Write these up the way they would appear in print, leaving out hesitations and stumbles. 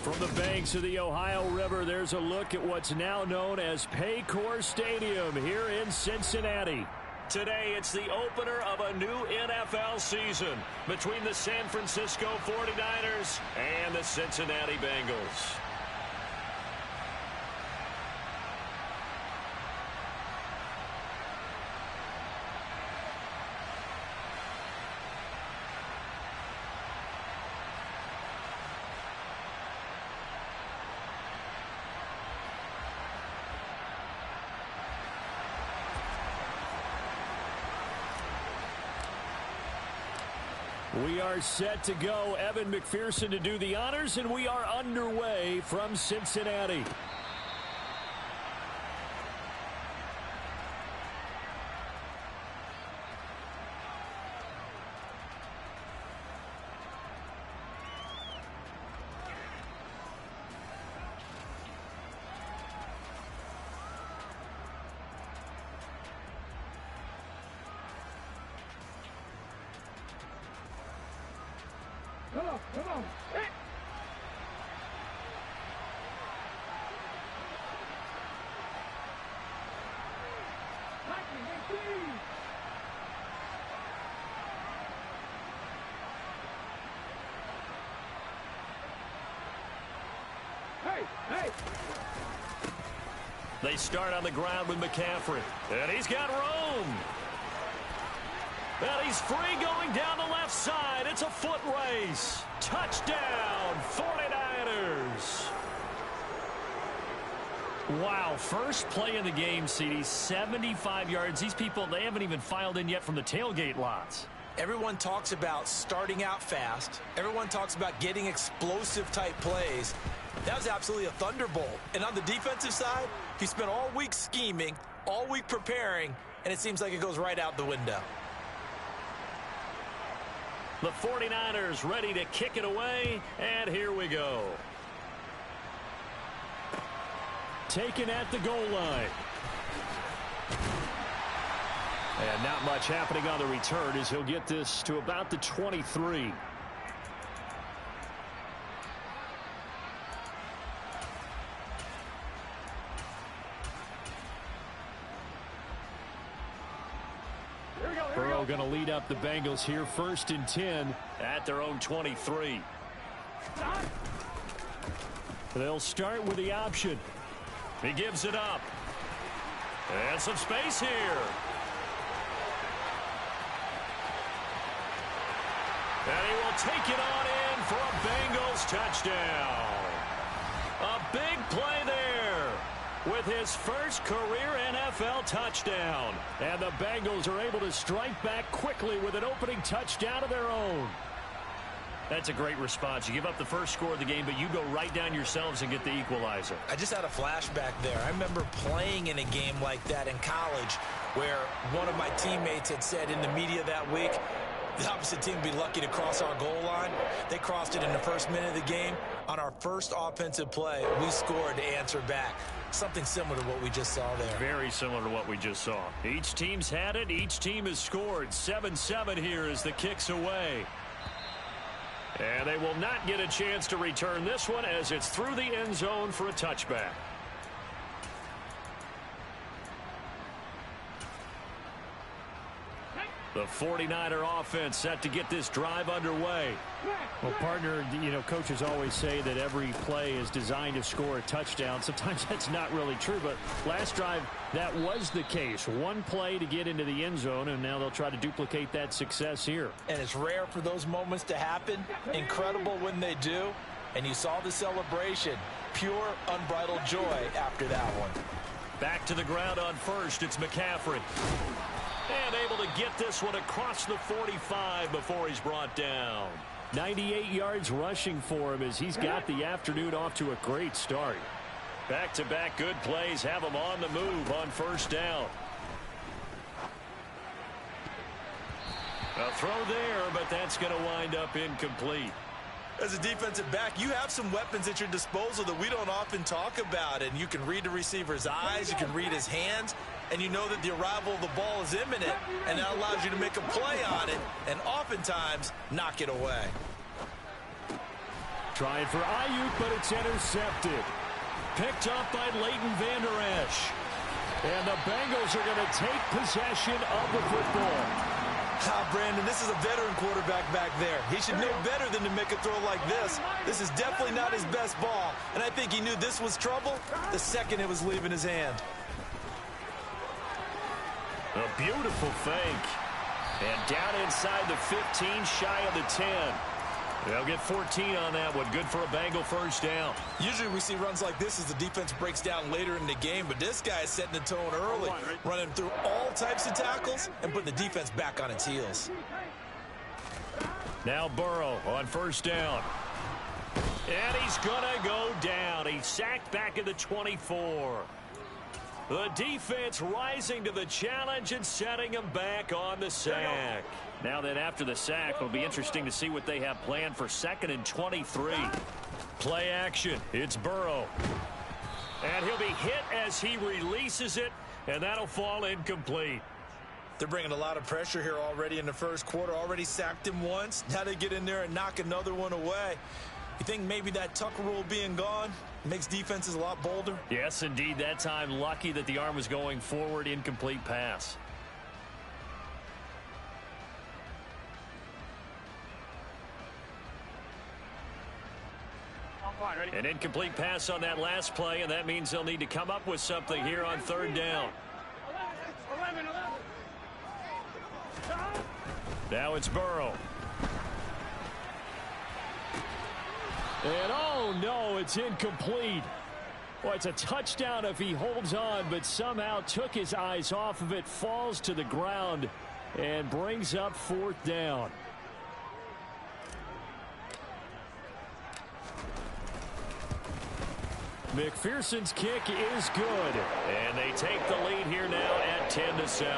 From the banks of the Ohio River, there's a look at what's now known as Paycor Stadium here in Cincinnati. Today, it's the opener of a new NFL season between the San Francisco 49ers and the Cincinnati Bengals. We are set to go. Evan McPherson to do the honors, and we are underway from Cincinnati. Come on. Hey. Hey. They start on the ground with McCaffrey. And he's got room. And he's free going down the left side. It's a foot race. Touchdown, 49ers. Wow, first play of the game, CD, 75 yards. These people, they haven't even filed in yet from the tailgate lots. Everyone talks about starting out fast. Everyone talks about getting explosive-type plays. That was absolutely a thunderbolt. And on the defensive side, he spent all week scheming, all week preparing, and it seems like it goes right out the window. The 49ers ready to kick it away, and here we go. Taken at the goal line. And not much happening on the return as he'll get this to about the 23. Burrow going to lead up the Bengals here, 1st and 10 at their own 23. They'll start with the option. He gives it up. And some space here. And he will take it on in for a Bengals touchdown. A big play there with his first career NFL touchdown. And the Bengals are able to strike back quickly with an opening touchdown of their own. That's a great response. You give up the first score of the game, but you go right down yourselves and get the equalizer. I just had a flashback there. I remember playing in a game like that in college where one of my teammates had said in the media that week, the opposite team would be lucky to cross our goal line. They crossed it in the first minute of the game. On our first offensive play, we scored to answer back. Something similar to what we just saw there. Very similar to what we just saw. Each team's had it. Each team has scored. 7-7 here as the kick's away. And they will not get a chance to return this one as it's through the end zone for a touchback. The 49er offense set to get this drive underway. Well, partner, you know, coaches always say that every play is designed to score a touchdown. Sometimes that's not really true, but last drive, that was the case. One play to get into the end zone, and now they'll try to duplicate that success here. And it's rare for those moments to happen. Incredible when they do. And you saw the celebration. Pure, unbridled joy after that one. Back to the ground on first. It's McCaffrey. And able to get this one across the 45 before he's brought down. 98 yards rushing for him as he's got the afternoon off to a great start. Back-to-back good plays have him on the move on first down. A throw there, but that's going to wind up incomplete. As a defensive back, you have some weapons at your disposal that we don't often talk about. And you can read the receiver's eyes, you can read his hands, and you know that the arrival of the ball is imminent, and that allows you to make a play on it and oftentimes knock it away. Trying for Ayuk, but it's intercepted. Picked up by Leighton Vander Esch. And the Bengals are going to take possession of the football. Brandon, this is a veteran quarterback back there. He should know better than to make a throw like this. This is definitely not his best ball. And I think he knew this was trouble the second it was leaving his hand. A beautiful fake. And down inside the 15, shy of the 10. They'll get 14 on that one. Good for a Bengal first down. Usually we see runs like this as the defense breaks down later in the game, but this guy is setting the tone early, running through all types of tackles and putting the defense back on its heels. Now Burrow on first down. And he's going to go down. He's sacked back at the 24. The defense rising to the challenge and setting him back on the sack. Now then, after the sack, it'll be interesting to see what they have planned for 2nd and 23. Play action. It's Burrow. And he'll be hit as he releases it, and that'll fall incomplete. They're bringing a lot of pressure here already in the first quarter. Already sacked him once. Now they get in there and knock another one away. You think maybe that Tucker rule being gone makes defenses a lot bolder? Yes, indeed. That time, lucky that the arm was going forward. Incomplete pass. An incomplete pass on that last play, and that means they'll need to come up with something here on 3rd down. Now it's Burrow. And oh no, it's incomplete. Well, it's a touchdown if he holds on, but somehow took his eyes off of it, falls to the ground, and brings up 4th down. McPherson's kick is good, and they take the lead here now at 10-7.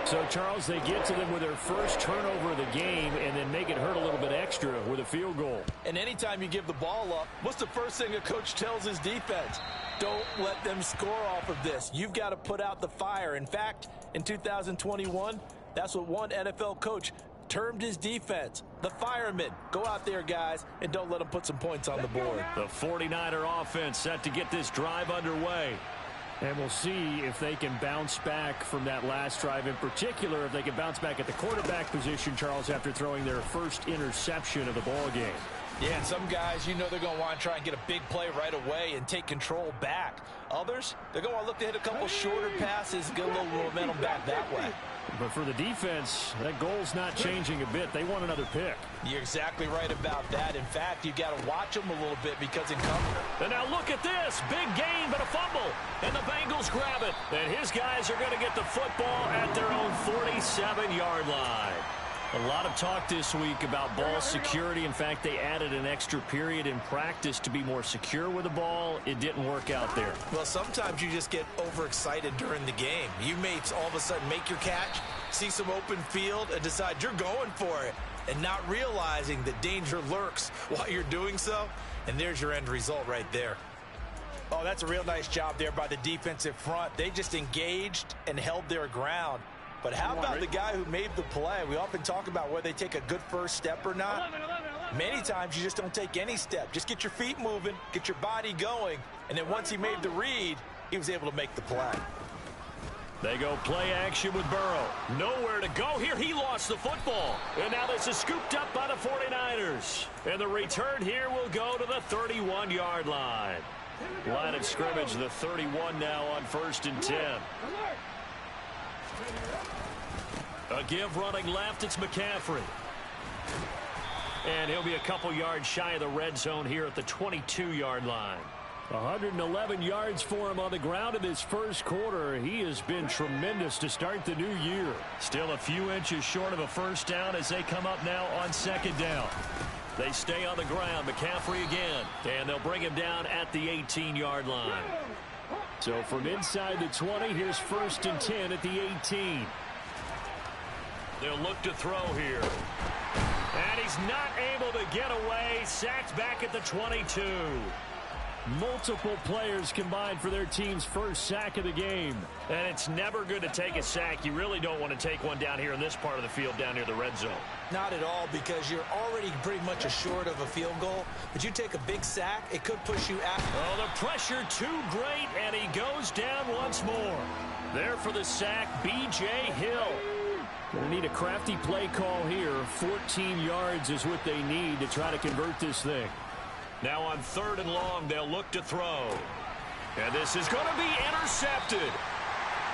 So, Charles, they get to them with their first turnover of the game and then make it hurt a little bit extra with a field goal. And anytime you give the ball up, what's the first thing a coach tells his defense? Don't let them score off of this. You've got to put out the fire. In fact, in 2021, that's what one NFL coach termed his defense, the firemen. Go out there, guys, and don't let them put some points on the board. The 49er offense set to get this drive underway. And we'll see if they can bounce back from that last drive, in particular if they can bounce back at the quarterback position, Charles, after throwing their first interception of the ball game. Yeah, and some guys, you know they're going to want to try and get a big play right away and take control back. Others, they're going to want to look to hit a couple shorter passes, get a little momentum back that way. But for the defense, that goal's not changing a bit. They want another pick. You're exactly right about that. In fact, you've got to watch them a little bit because in cover. And now look at this. Big gain, but a fumble. And the Bengals grab it. And his guys are going to get the football at their own 47-yard line. A lot of talk this week about ball security. In fact, they added an extra period in practice to be more secure with the ball. It didn't work out there. Well, sometimes you just get overexcited during the game. You may all of a sudden make your catch, see some open field, and decide you're going for it, and not realizing that danger lurks while you're doing so. And there's your end result right there. Oh, that's a real nice job there by the defensive front. They just engaged and held their ground. But how about the guy who made the play? We often talk about whether they take a good first step or not. Many times you just don't take any step. Just get your feet moving, get your body going, and then once he made the read, he was able to make the play. They go play action with Burrow. Nowhere to go here. He lost the football. And now this is scooped up by the 49ers. And the return here will go to the 31-yard line. Line of scrimmage, the 31 now on 1st and 10. A give running left, it's McCaffrey. And he'll be a couple yards shy of the red zone here at the 22-yard line. 111 yards for him on the ground in his first quarter. He has been tremendous to start the new year. Still a few inches short of a first down as they come up now on 2nd down. They stay on the ground. McCaffrey again. And they'll bring him down at the 18-yard line. So from inside the 20, here's 1st and 10 at the 18. They'll look to throw here. And he's not able to get away. Sacked back at the 22. Multiple players combined for their team's first sack of the game. And it's never good to take a sack. You really don't want to take one down here in this part of the field down near the red zone. Not at all, because you're already pretty much assured of a field goal. But you take a big sack, it could push you out. Oh, the pressure too great, and he goes down once more. There for the sack, B.J. Hill. Going to need a crafty play call here. 14 yards is what they need to try to convert this thing. Now on 3rd and long, they'll look to throw. And this is going to be intercepted.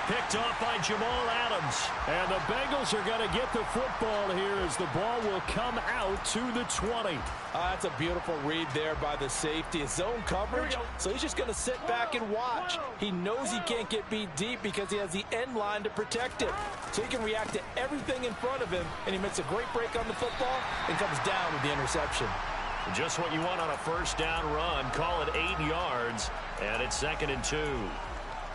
Picked off by Jamal Adams. And the Bengals are going to get the football here as the ball will come out to the 20. That's a beautiful read there by the safety. It's zone coverage, so he's just going to sit back and watch. He knows he can't get beat deep because he has the end line to protect it. So he can react to everything in front of him, and he makes a great break on the football and comes down with the interception. Just what you want on a first down run. Call it 8 yards, and it's 2nd and 2.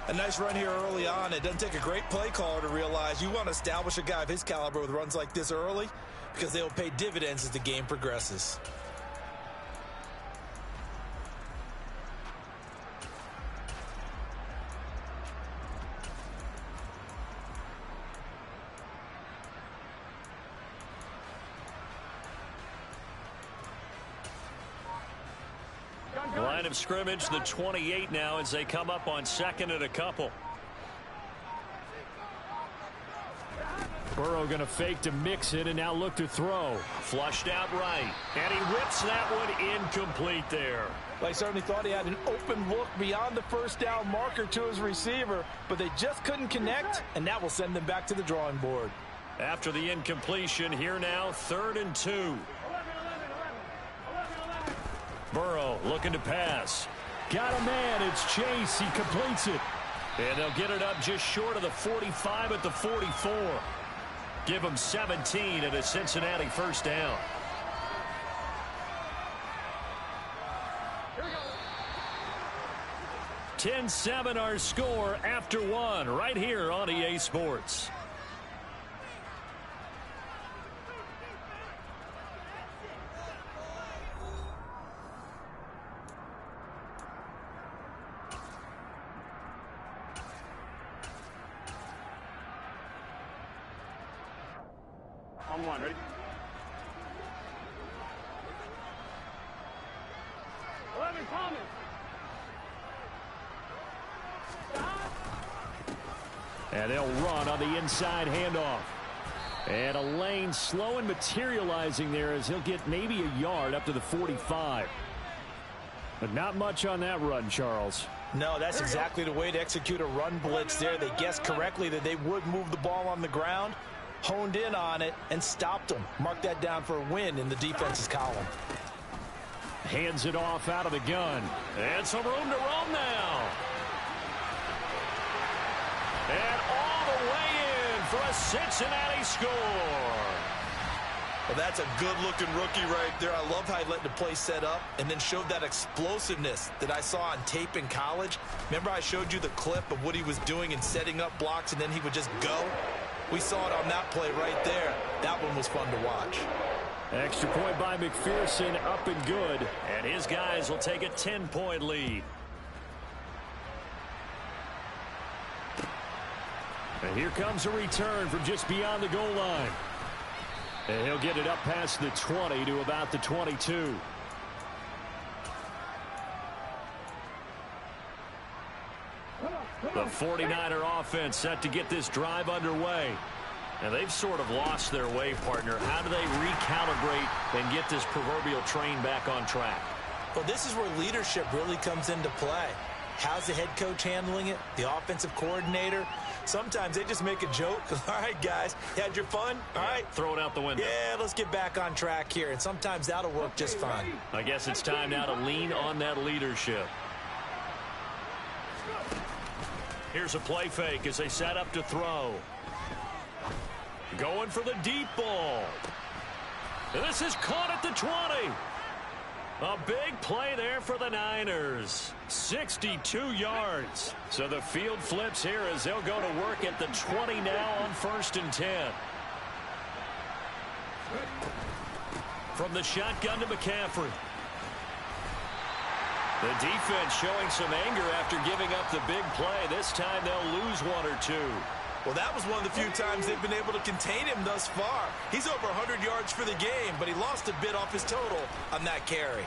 A nice run here early on. It doesn't take a great play caller to realize you want to establish a guy of his caliber with runs like this early because they will pay dividends as the game progresses. Line of scrimmage, the 28 now as they come up on 2nd and a couple. Burrow going to fake to mix it and now look to throw. Flushed out right. And he whips that one incomplete there. Well, he certainly thought he had an open look beyond the first down marker to his receiver, but they just couldn't connect, and that will send them back to the drawing board. After the incompletion, here now, 3rd and 2. Burrow looking to pass. Got a man. It's Chase. He completes it. And they'll get it up just short of the 45 at the 44. Give them 17 at a Cincinnati first down. Here we go. 10-7 our score after one right here on EA Sports. On one, ready? 11, Thomas. And they'll run on the inside handoff. And a lane slow and materializing there as he'll get maybe a yard up to the 45. But not much on that run, Charles. No, that's exactly the way to execute a run blitz there. They guessed correctly that they would move the ball on the ground, honed in on it, and stopped them. Mark that down for a win in the defense's column. Hands it off out of the gun. And some room to roam now. And all the way in for a Cincinnati score. Well, that's a good-looking rookie right there. I love how he let the play set up and then showed that explosiveness that I saw on tape in college. Remember I showed you the clip of what he was doing and setting up blocks, and then he would just go? We saw it on that play right there. That one was fun to watch. Extra point by McPherson, up and good. And his guys will take a 10-point lead. And here comes a return from just beyond the goal line. And he'll get it up past the 20 to about the 22. The 49er offense set to get this drive underway. And they've sort of lost their way, partner. How do they recalibrate and get this proverbial train back on track? Well, this is where leadership really comes into play. How's the head coach handling it? The offensive coordinator? Sometimes they just make a joke. All right, guys, you had your fun? All right. Throw it out the window. Yeah, let's get back on track here. And sometimes that'll work just fine. I guess it's time now to lean on that leadership. Here's a play fake as they set up to throw. Going for the deep ball. And this is caught at the 20. A big play there for the Niners. 62 yards. So the field flips here as they'll go to work at the 20 now on 1st and 10. From the shotgun to McCaffrey. The defense showing some anger after giving up the big play. This time they'll lose one or two. Well, that was one of the few times they've been able to contain him thus far. He's over 100 yards for the game, but he lost a bit off his total on that carry.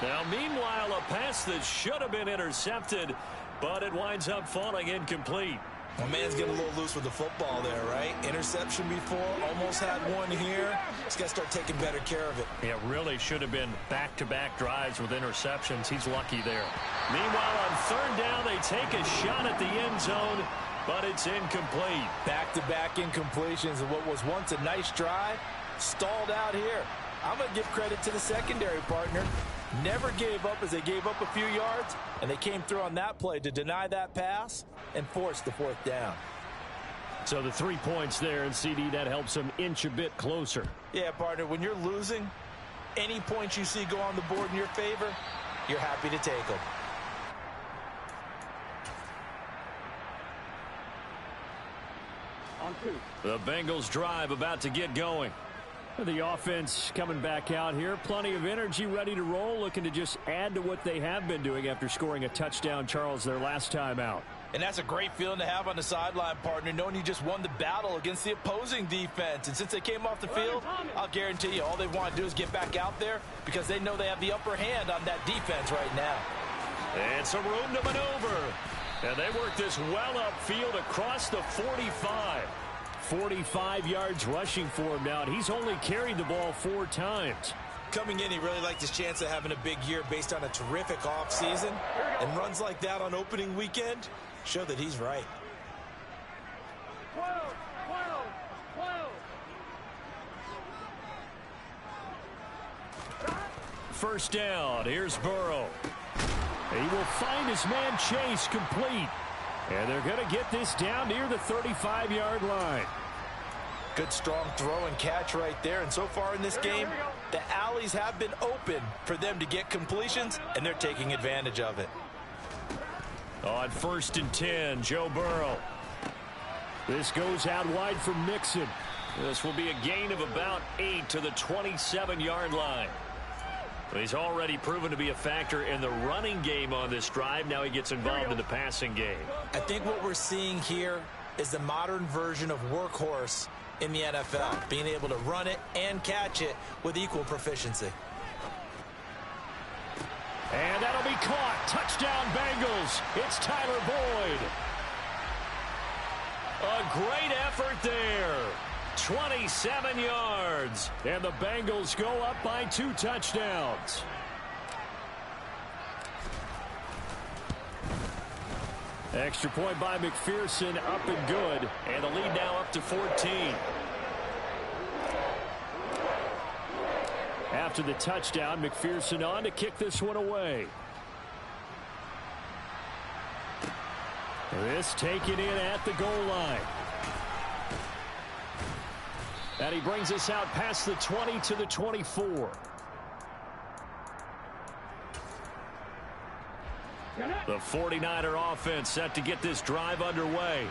Now, meanwhile, a pass that should have been intercepted, but it winds up falling incomplete. My man's getting a little loose with the football there, right? Interception before, almost had one here. He's got to start taking better care of it. It really should have been back-to-back drives with interceptions. He's lucky there. Meanwhile, on third down, they take a shot at the end zone, but it's incomplete. Back-to-back incompletions of what was once a nice drive, stalled out here. I'm going to give credit to the secondary partner. Never gave up as they gave up a few yards, and they came through on that play to deny that pass and force the fourth down. So the 3 points there, and CD, that helps them inch a bit closer. Yeah, partner, when you're losing, any points you see go on the board in your favor, you're happy to take them. On 2. The Bengals drive about to get going. The offense coming back out here. Plenty of energy, ready to roll, looking to just add to what they have been doing after scoring a touchdown, Charles, their last time out. And that's a great feeling to have on the sideline, partner, knowing you just won the battle against the opposing defense. And since they came off the field, I'll guarantee you all they want to do is get back out there because they know they have the upper hand on that defense right now. And some room to maneuver. And they work this well upfield across the 45. 45 yards rushing for him now, and he's only carried the ball 4 times. Coming in, he really liked his chance of having a big year based on a terrific offseason, and runs like that on opening weekend show that he's right. 12. First down, here's Burrow. He will find his man Chase complete. And they're going to get this down near the 35-yard line. Good strong throw and catch right there. And so far in this game, the alleys have been open for them to get completions, and they're taking advantage of it. On 1st and 10, Joe Burrow. This goes out wide for Mixon. This will be a gain of about 8 to the 27-yard line. He's already proven to be a factor in the running game on this drive. Now he gets involved in the passing game. I think what we're seeing here is the modern version of workhorse in the NFL, being able to run it and catch it with equal proficiency. And that'll be caught. Touchdown, Bengals. It's Tyler Boyd. A great effort there. 27 yards. And the Bengals go up by 2 touchdowns. Extra point by McPherson, up and good. And the lead now up to 14. After the touchdown, McPherson on to kick this one away. This taken in at the goal line. And he brings us out past the 20 to the 24. The 49er offense set to get this drive underway.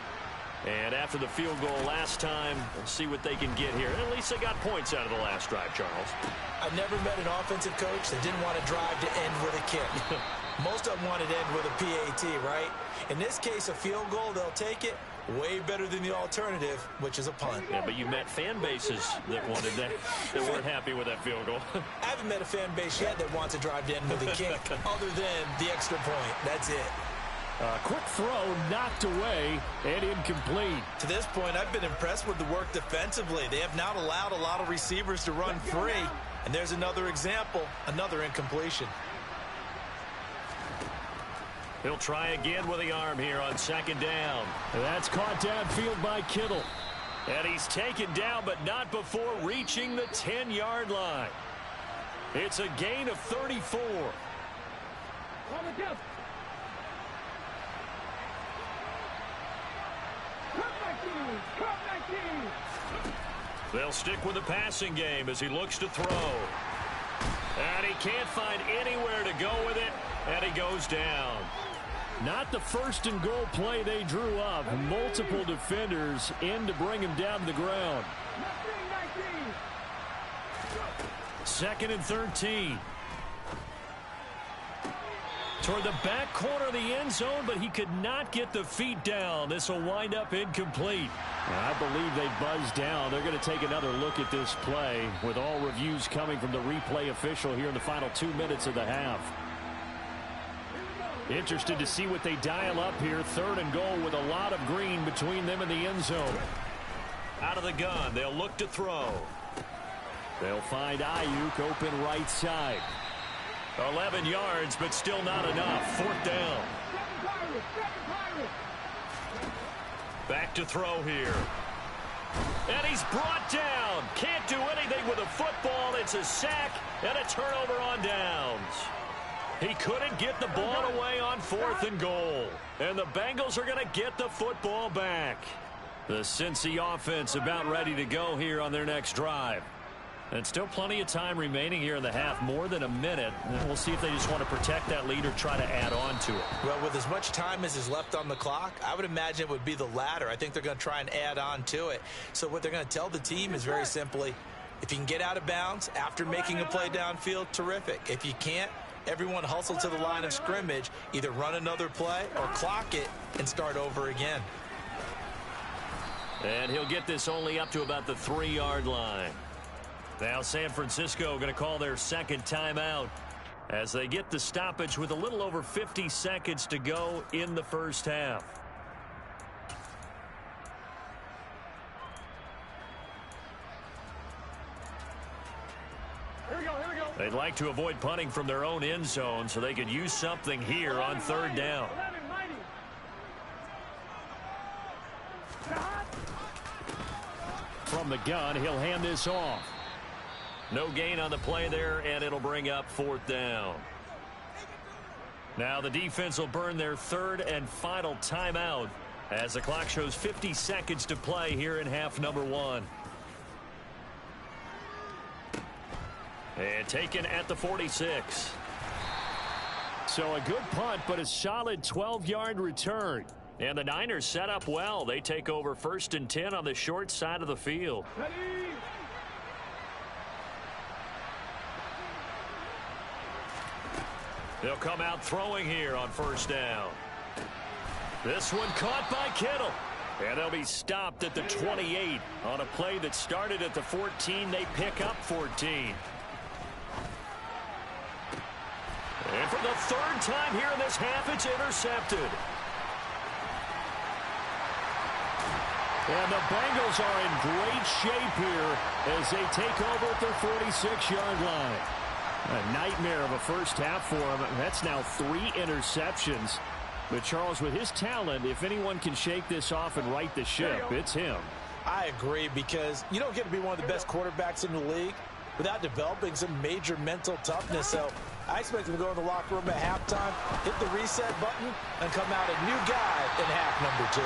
And after the field goal last time, we'll see what they can get here. At least they got points out of the last drive, Charles. I've never met an offensive coach that didn't want to drive to end with a kick. Most of them wanted to end with a PAT, right? In this case, a field goal, they'll take it. Way better than the alternative, which is a punt. Yeah, but you met fan bases that wanted that weren't happy with that field goal. I haven't met a fan base yet that wants to drive to end with a kick other than the extra point. That's it. Quick throw knocked away and incomplete. To this point, I've been impressed with the work defensively. They have not allowed a lot of receivers to run free. And there's another example, another incompletion. He'll try again with the arm here on 2nd down. That's caught downfield by Kittle. And he's taken down, but not before reaching the 10-yard line. It's a gain of 34. They'll stick with the passing game as he looks to throw. And he can't find anywhere to go with it, and he goes down. Not the 1st and goal play they drew up. Multiple defenders in to bring him down to the ground. 2nd and 13. Toward the back corner of the end zone, but he could not get the feet down. This will wind up incomplete. I believe they buzzed down. They're going to take another look at this play with all reviews coming from the replay official here in the final 2 minutes of the half. Interested to see what they dial up here. 3rd and goal with a lot of green between them and the end zone. Out of the gun, they'll look to throw. They'll find Ayuk open right side. 11 yards, but still not enough. 4th down. Back to throw here. And he's brought down. Can't do anything with a football. It's a sack and a turnover on downs. He couldn't get the ball away on 4th and goal. And the Bengals are going to get the football back. The Cincy offense about ready to go here on their next drive. And still plenty of time remaining here in the half, more than a minute. And we'll see if they just want to protect that lead or try to add on to it. Well, with as much time as is left on the clock, I would imagine it would be the latter. I think they're going to try and add on to it. So what they're going to tell the team is very simply, if you can get out of bounds after making a play downfield, terrific. If you can't, everyone hustle to the line of scrimmage, either run another play or clock it and start over again. And he'll get this only up to about the 3-yard line. Now San Francisco going to call their 2nd timeout as they get the stoppage with a little over 50 seconds to go in the first half. Here we go, here we go. They'd like to avoid punting from their own end zone so they could use something here on 3rd down. 11, mighty. From the gun, he'll hand this off. No gain on the play there, and it'll bring up 4th down. Now the defense will burn their 3rd and final timeout as the clock shows 50 seconds to play here in half number 1. And taken at the 46. So a good punt, but a solid 12-yard return. And the Niners set up well. They take over 1st and 10 on the short side of the field. Ready. They'll come out throwing here on 1st down. This one caught by Kittle. And they'll be stopped at the 28 on a play that started at the 14. They pick up 14. And for the 3rd time here in this half, it's intercepted. And the Bengals are in great shape here as they take over at their 46-yard line. A nightmare of a first half for him. That's now 3 interceptions. But, Charles, with his talent, if anyone can shake this off and right the ship, it's him. I agree, because you don't get to be one of the best quarterbacks in the league without developing some major mental toughness. So I expect him to go in the locker room at halftime, hit the reset button, and come out a new guy in half number 2.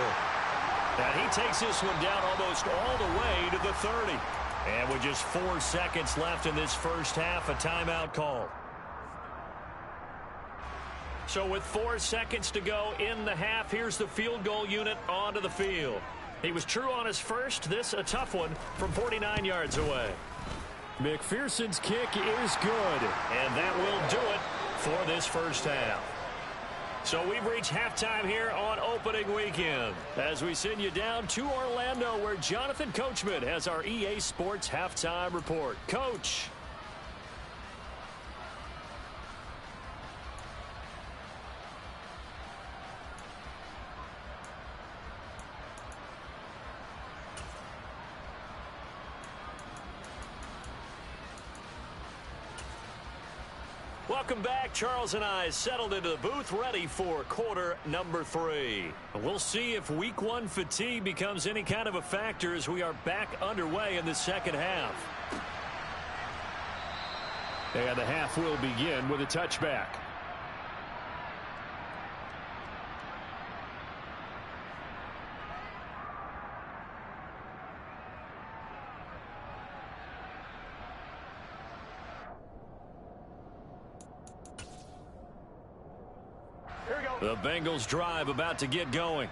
And he takes this one down almost all the way to the 30. And with just 4 seconds left in this first half, a timeout call. So with 4 seconds to go in the half, here's the field goal unit onto the field. He was true on his first. This a tough one from 49 yards away. McPherson's kick is good. And that will do it for this first half. So we've reached halftime here on opening weekend as we send you down to Orlando, where Jonathan Coachman has our EA Sports halftime report. Coach. Welcome back. Charles and I settled into the booth, ready for quarter number 3. We'll see if week 1 fatigue becomes any kind of a factor as we are back underway in the second half. And the half will begin with a touchback. The Bengals drive about to get going.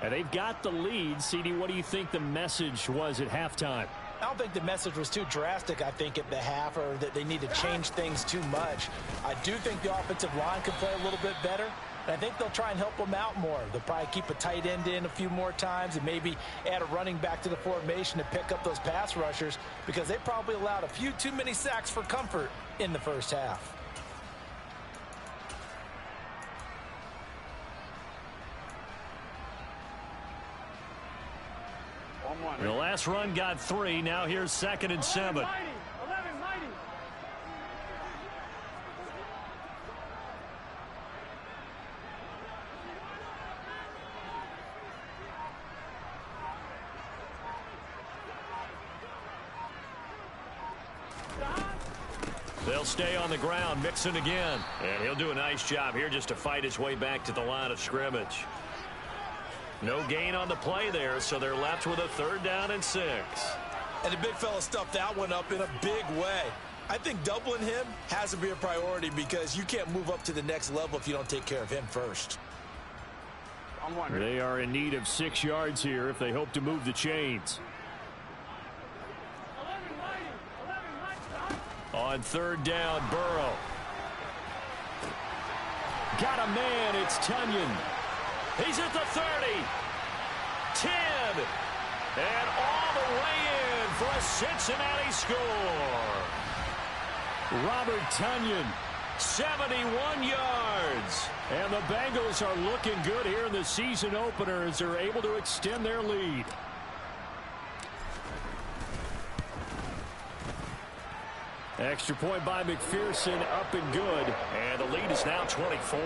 And they've got the lead. CD, what do you think the message was at halftime? I don't think the message was too drastic, I think, at the half, or that they need to change things too much. I do think the offensive line could play a little bit better, and I think they'll try and help them out more. They'll probably keep a tight end in a few more times and maybe add a running back to the formation to pick up those pass rushers, because they probably allowed a few too many sacks for comfort in the first half. The last run got 3. Now here's 2nd and 7. They'll stay on the ground. Mixon again. And he'll do a nice job here just to fight his way back to the line of scrimmage. No gain on the play there, so they're left with a 3rd down and 6. And the big fella stuffed that one up in a big way. I think doubling him has to be a priority, because you can't move up to the next level if you don't take care of him first. They are in need of 6 yards here if they hope to move the chains. On 3rd down, Burrow. Got a man, it's Tunyon. He's at the 30, 10, and all the way in for a Cincinnati score. Robert Tunyon, 71 yards. And the Bengals are looking good here in the season opener as they're able to extend their lead. Extra point by McPherson, up and good. And the lead is now 24.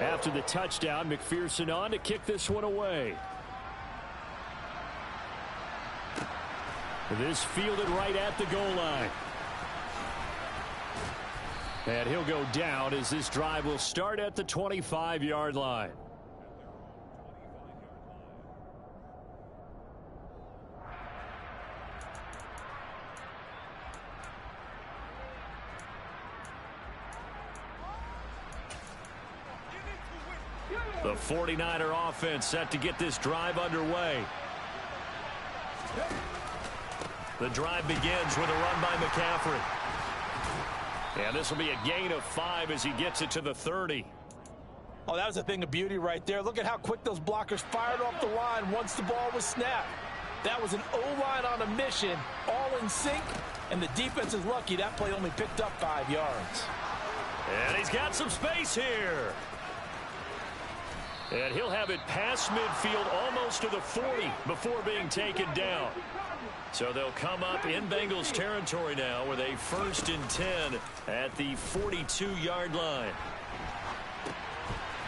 After the touchdown, McPherson on to kick this one away. This fielded right at the goal line. And he'll go down as this drive will start at the 25-yard line. The 49er offense set to get this drive underway. The drive begins with a run by McCaffrey. And this will be a gain of 5 as he gets it to the 30. Oh, that was a thing of beauty right there. Look at how quick those blockers fired off the line once the ball was snapped. That was an O-line on a mission, all in sync, and the defense is lucky that play only picked up 5 yards. And he's got some space here. And he'll have it past midfield almost to the 40 before being taken down. So they'll come up in Bengals territory now with a 1st and 10 at the 42-yard line.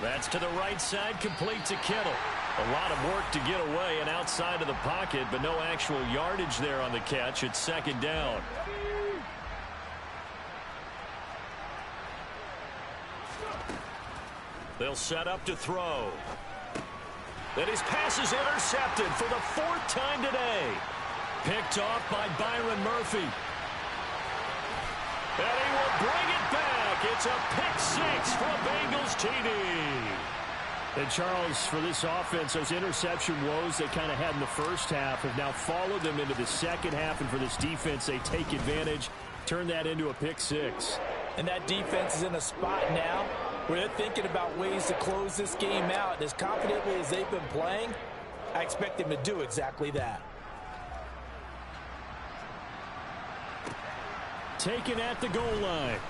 That's to the right side, complete to Kittle. A lot of work to get away and outside of the pocket, but no actual yardage there on the catch. It's 2nd down. They'll set up to throw. Then his pass is intercepted for the 4th time today. Picked off by Byron Murphy. And he will bring it back. It's a pick-6 for Bengals TD. And Charles, for this offense, those interception woes they kind of had in the first half have now followed them into the second half. And for this defense, they take advantage, turn that into a pick-6. And that defense is in a spot now where they're thinking about ways to close this game out. And as confidently as they've been playing, I expect them to do exactly that. Taken at the goal line.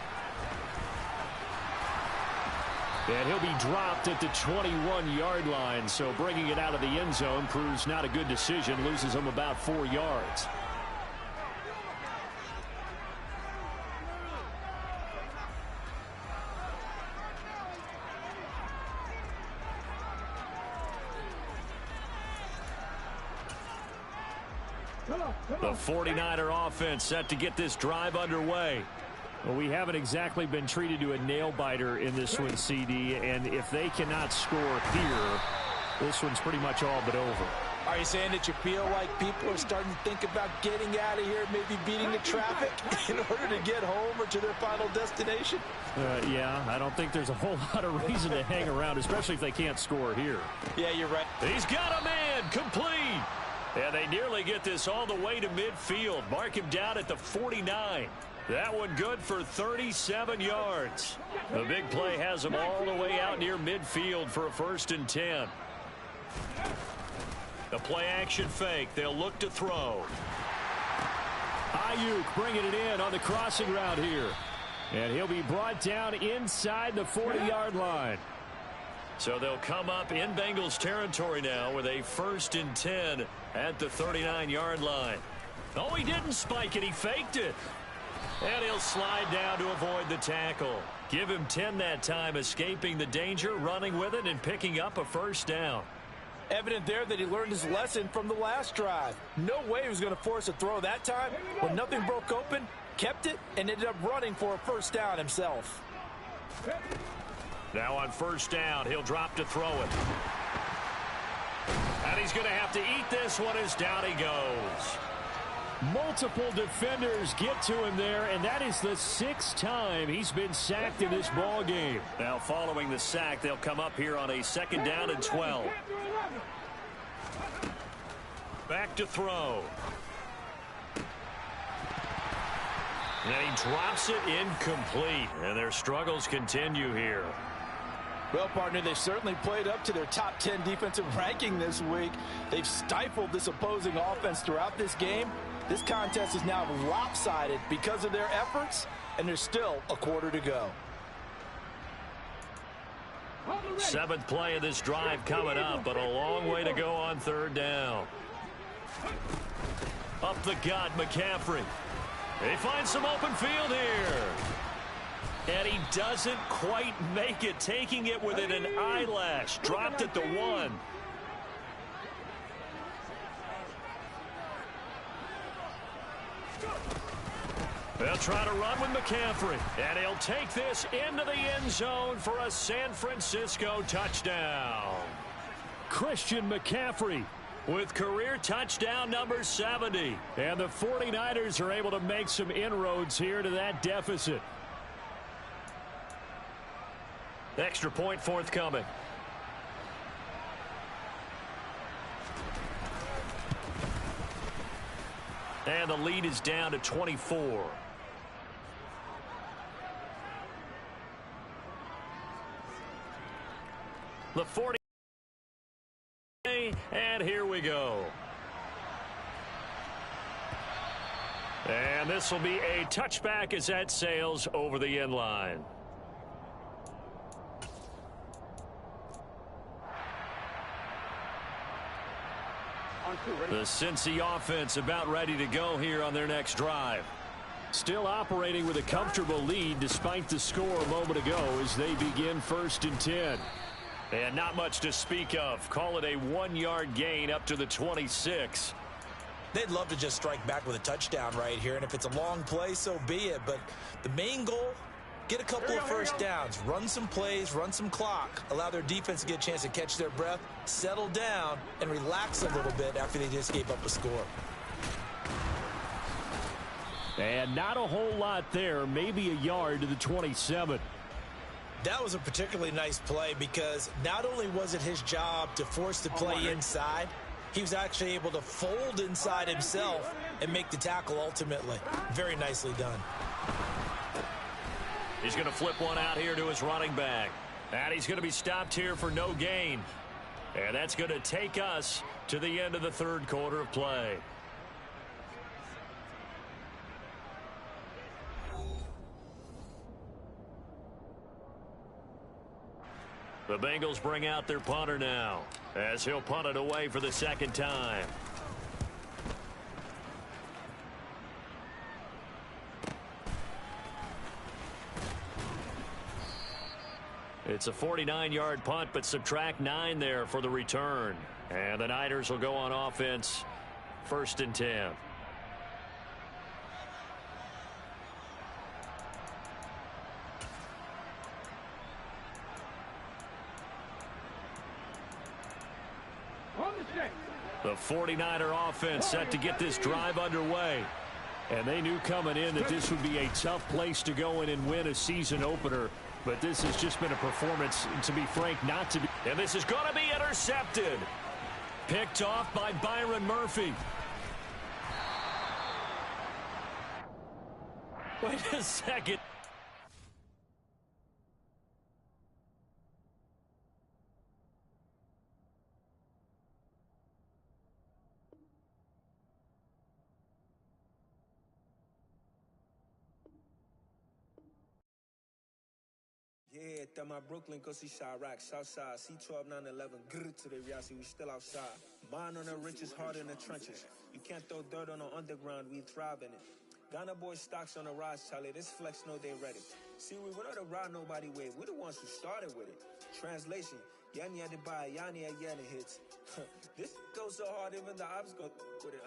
And he'll be dropped at the 21-yard line. So bringing it out of the end zone proves not a good decision. Loses him about 4 yards. The 49er offense set to get this drive underway. Well, we haven't exactly been treated to a nail-biter in this one, CD, and if they cannot score here, this one's pretty much all but over. Are you saying that you feel like people are starting to think about getting out of here, maybe beating the traffic in order to get home or to their final destination? Yeah, I don't think there's a whole lot of reason to hang around, especially if they can't score here. Yeah, you're right. He's got a man complete. And they nearly get this all the way to midfield. Mark him down at the 49. That one good for 37 yards. The big play has them all the way out near midfield for a 1st and 10. The play action fake. They'll look to throw. Ayuk bringing it in on the crossing route here. And he'll be brought down inside the 40-yard line. So they'll come up in Bengals territory now with a 1st and 10 at the 39-yard line. Oh, he didn't spike it. He faked it. And he'll slide down to avoid the tackle. Give him 10 that time, escaping the danger, running with it, and picking up a 1st down. Evident there that he learned his lesson from the last drive. No way he was going to force a throw that time. When nothing broke open, kept it, and ended up running for a 1st down himself. Now on 1st down, he'll drop to throw it. And he's going to have to eat this one as down he goes. Multiple defenders get to him there, and that is the 6th time he's been sacked in this ball game. Now following the sack, they'll come up here on a 2nd down and 12. Back to throw. And he drops it incomplete, and their struggles continue here. Well, partner, they've certainly played up to their top 10 defensive ranking this week. They've stifled this opposing offense throughout this game. This contest is now lopsided because of their efforts, and there's still a quarter to go. 7th play of this drive coming up, but a long way to go on 3rd down. Up the gut, McCaffrey. They find some open field here. And he doesn't quite make it, taking it within an eyelash. Dropped at the 1. They'll try to run with McCaffrey. And he'll take this into the end zone for a San Francisco touchdown. Christian McCaffrey with career touchdown number 70. And the 49ers are able to make some inroads here to that deficit. Extra point forthcoming. And the lead is down to 24. The 40. And here we go. And this will be a touchback as that sails over the end line. The Cincy offense about ready to go here on their next drive. Still operating with a comfortable lead despite the score a moment ago as they begin 1st and 10. And not much to speak of. Call it a 1-yard gain up to the 26. They'd love to just strike back with a touchdown right here, and if it's a long play, so be it. But the main goal, get a couple of 1st downs, run some plays, run some clock, allow their defense to get a chance to catch their breath, settle down, and relax a little bit after they just gave up a score. And not a whole lot there, maybe a yard to the 27. That was a particularly nice play because not only was it his job to force the play inside, he was actually able to fold inside himself and make the tackle ultimately. Very nicely done. He's going to flip one out here to his running back. And he's going to be stopped here for no gain. And that's going to take us to the end of the 3rd quarter of play. The Bengals bring out their punter now as he'll punt it away for the 2nd time. It's a 49-yard punt, but subtract 9 there for the return. And the Niners will go on offense, 1st and 10. The 49er offense set to get this drive underway. And they knew coming in that this would be a tough place to go in and win a season opener. But this has just been a performance, to be frank, not to be. And this is going to be intercepted. Picked off by Byron Murphy. Wait a second. Yeah, that my Brooklyn, go see Chirac, Southside, C12, 911, grrr to the Riasi, we still outside. Mine on the riches, hard in the trenches. You can't throw dirt on the underground, we thrive in it. Ghana boys stocks on the rise, Charlie, this flex know they ready. See, we were not a ride nobody with, we're the ones who started with it. Translation, Yani had to buy, Yani had Yanni hits. This goes so hard, even the ops go with it,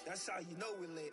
that's how you know we lit.